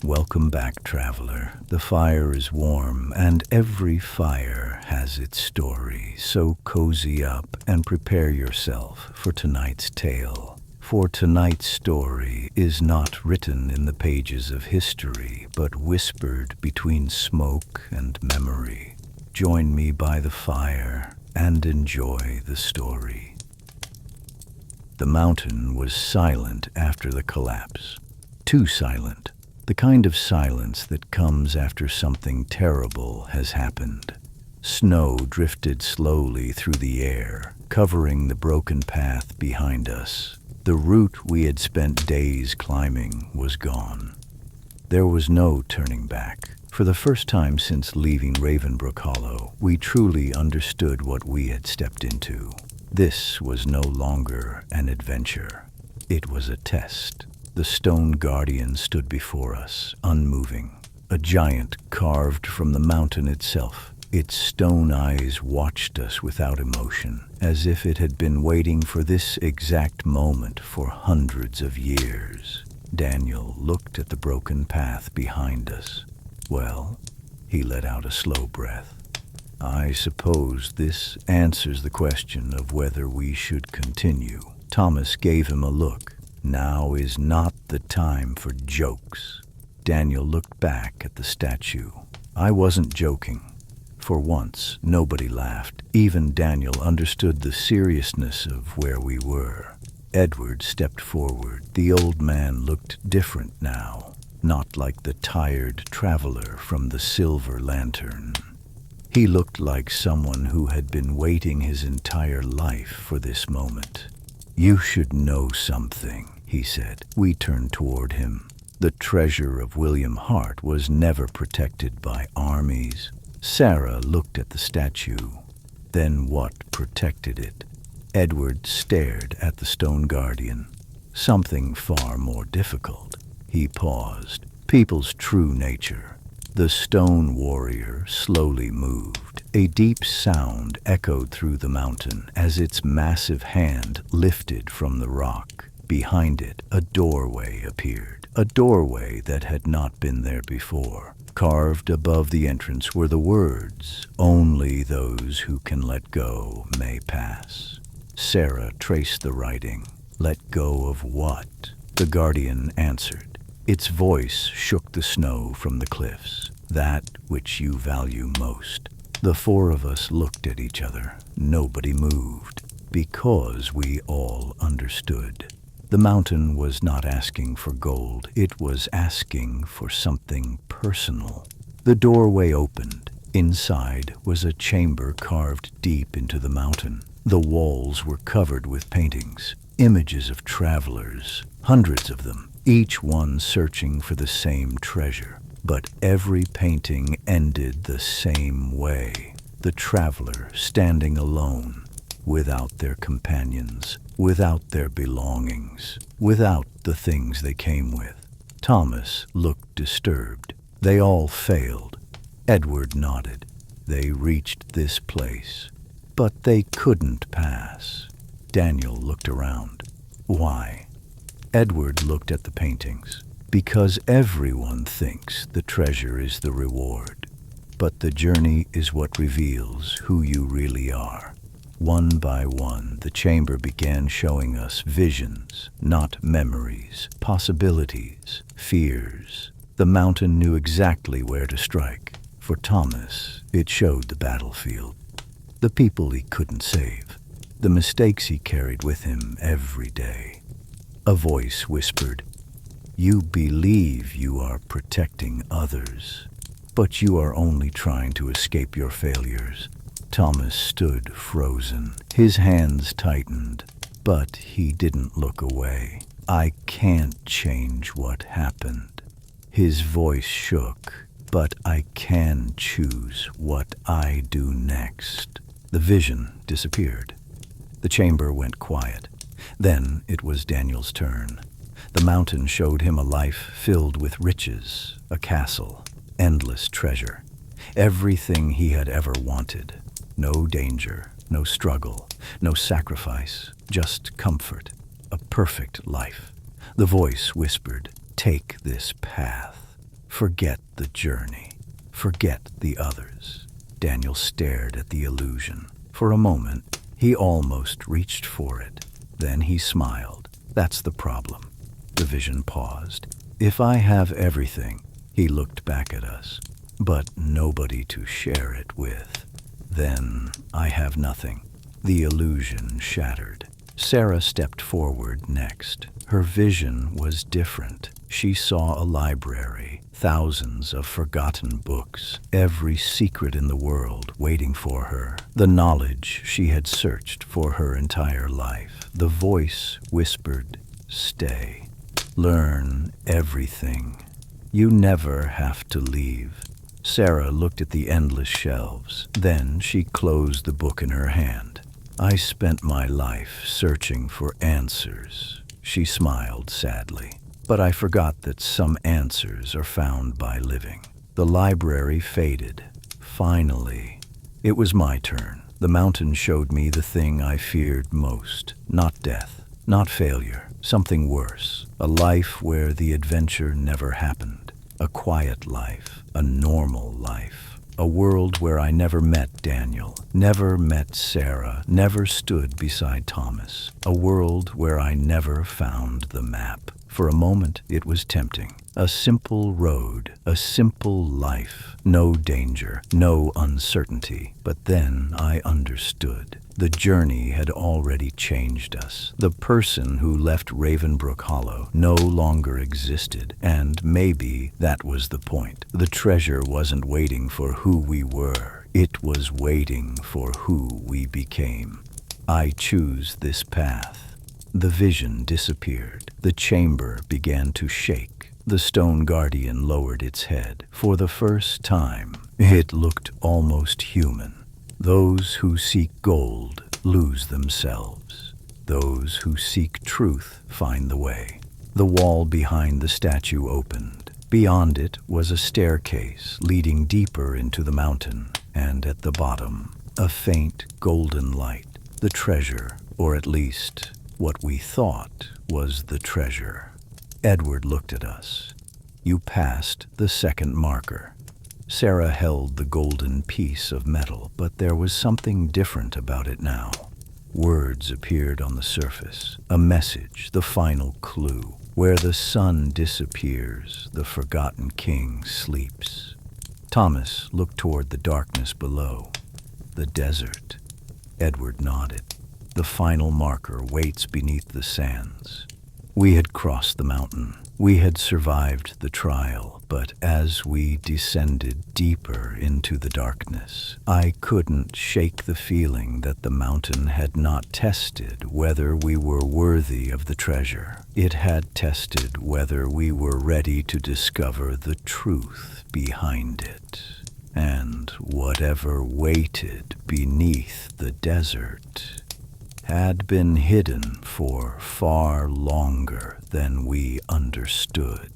Welcome back, traveler. The fire is warm, and every fire has its story, so cozy up and prepare yourself for tonight's tale. For tonight's story is not written in the pages of history, but whispered between smoke and memory. Join me by the fire and enjoy the story. The mountain was silent after the collapse. Too silent. The kind of silence that comes after something terrible has happened. Snow drifted slowly through the air, covering the broken path behind us. The route we had spent days climbing was gone. There was no turning back. For the first time since leaving Ravenbrook Hollow, we truly understood what we had stepped into. This was no longer an adventure. It was a test. The stone guardian stood before us, unmoving, a giant carved from the mountain itself. Its stone eyes watched us without emotion, as if it had been waiting for this exact moment for hundreds of years. Daniel looked at the broken path behind us. Well, he let out a slow breath. I suppose this answers the question of whether we should continue. Thomas gave him a look. Now is not the time for jokes. Daniel looked back at the statue. I wasn't joking. For once, nobody laughed. Even Daniel understood the seriousness of where we were. Edward stepped forward. The old man looked different now, not like the tired traveler from the Silver Lantern. He looked like someone who had been waiting his entire life for this moment. You should know something, he said. We turned toward him. The treasure of William Hart was never protected by armies. Sarah looked at the statue. Then what protected it? Edward stared at the stone guardian. Something far more difficult. He paused. People's true nature. The stone warrior slowly moved. A deep sound echoed through the mountain as its massive hand lifted from the rock. Behind it, a doorway appeared. A doorway that had not been there before. Carved above the entrance were the words, "Only those who can let go may pass." Sarah traced the writing. "Let go of what?" The guardian answered. Its voice shook the snow from the cliffs. "That which you value most." The four of us looked at each other. Nobody moved, because we all understood. The mountain was not asking for gold. It was asking for something personal. The doorway opened. Inside was a chamber carved deep into the mountain. The walls were covered with paintings, images of travelers, hundreds of them, each one searching for the same treasure. But every painting ended the same way. The traveler standing alone, without their companions, without their belongings, without the things they came with. Thomas looked disturbed. They all failed. Edward nodded. They reached this place, but they couldn't pass. Daniel looked around. Why? Edward looked at the paintings. Because everyone thinks the treasure is the reward. But the journey is what reveals who you really are. One by one, the chamber began showing us visions, not memories, possibilities, fears. The mountain knew exactly where to strike. For Thomas, it showed the battlefield. The people he couldn't save. The mistakes he carried with him every day. A voice whispered, "You believe you are protecting others, but you are only trying to escape your failures." Thomas stood frozen. His hands tightened, but he didn't look away. "I can't change what happened." His voice shook, "But I can choose what I do next." The vision disappeared. The chamber went quiet. Then it was Daniel's turn. The mountain showed him a life filled with riches, a castle, endless treasure, everything he had ever wanted. No danger, no struggle, no sacrifice, just comfort, a perfect life. The voice whispered, "Take this path." Forget the journey. Forget the others. Daniel stared at the illusion. For a moment, he almost reached for it. Then he smiled. That's the problem. The vision paused. If I have everything, he looked back at us, but nobody to share it with, then I have nothing. The illusion shattered. Sarah stepped forward next. Her vision was different. She saw a library, thousands of forgotten books, every secret in the world waiting for her, the knowledge she had searched for her entire life. The voice whispered, "Stay. Learn everything. You never have to leave." Sarah looked at the endless shelves. Then she closed the book in her hand. "I spent my life searching for answers," she smiled sadly. "But I forgot that some answers are found by living." The library faded. Finally, it was my turn. The mountain showed me the thing I feared most. Not death, not failure, something worse. A life where the adventure never happened. A quiet life, a normal life. A world where I never met Daniel, never met Sarah, never stood beside Thomas. A world where I never found the map. For a moment, it was tempting. A simple road, a simple life, no danger, no uncertainty. But then I understood. The journey had already changed us. The person who left Ravenbrook Hollow no longer existed, and maybe that was the point. The treasure wasn't waiting for who we were. It was waiting for who we became. I choose this path. The vision disappeared. The chamber began to shake. The stone guardian lowered its head. For the first time, it looked almost human. Those who seek gold lose themselves. Those who seek truth find the way. The wall behind the statue opened. Beyond it was a staircase leading deeper into the mountain, and at the bottom, a faint golden light. The treasure, or at least what we thought was the treasure. Edward looked at us. "You passed the second marker." Sarah held the golden piece of metal, but there was something different about it now. Words appeared on the surface. A message, the final clue. Where the sun disappears, the forgotten king sleeps. Thomas looked toward the darkness below. The desert. Edward nodded. The final marker waits beneath the sands. We had crossed the mountain. We had survived the trial, but as we descended deeper into the darkness, I couldn't shake the feeling that the mountain had not tested whether we were worthy of the treasure. It had tested whether we were ready to discover the truth behind it. And whatever waited beneath the desert had been hidden for far longer than we understood.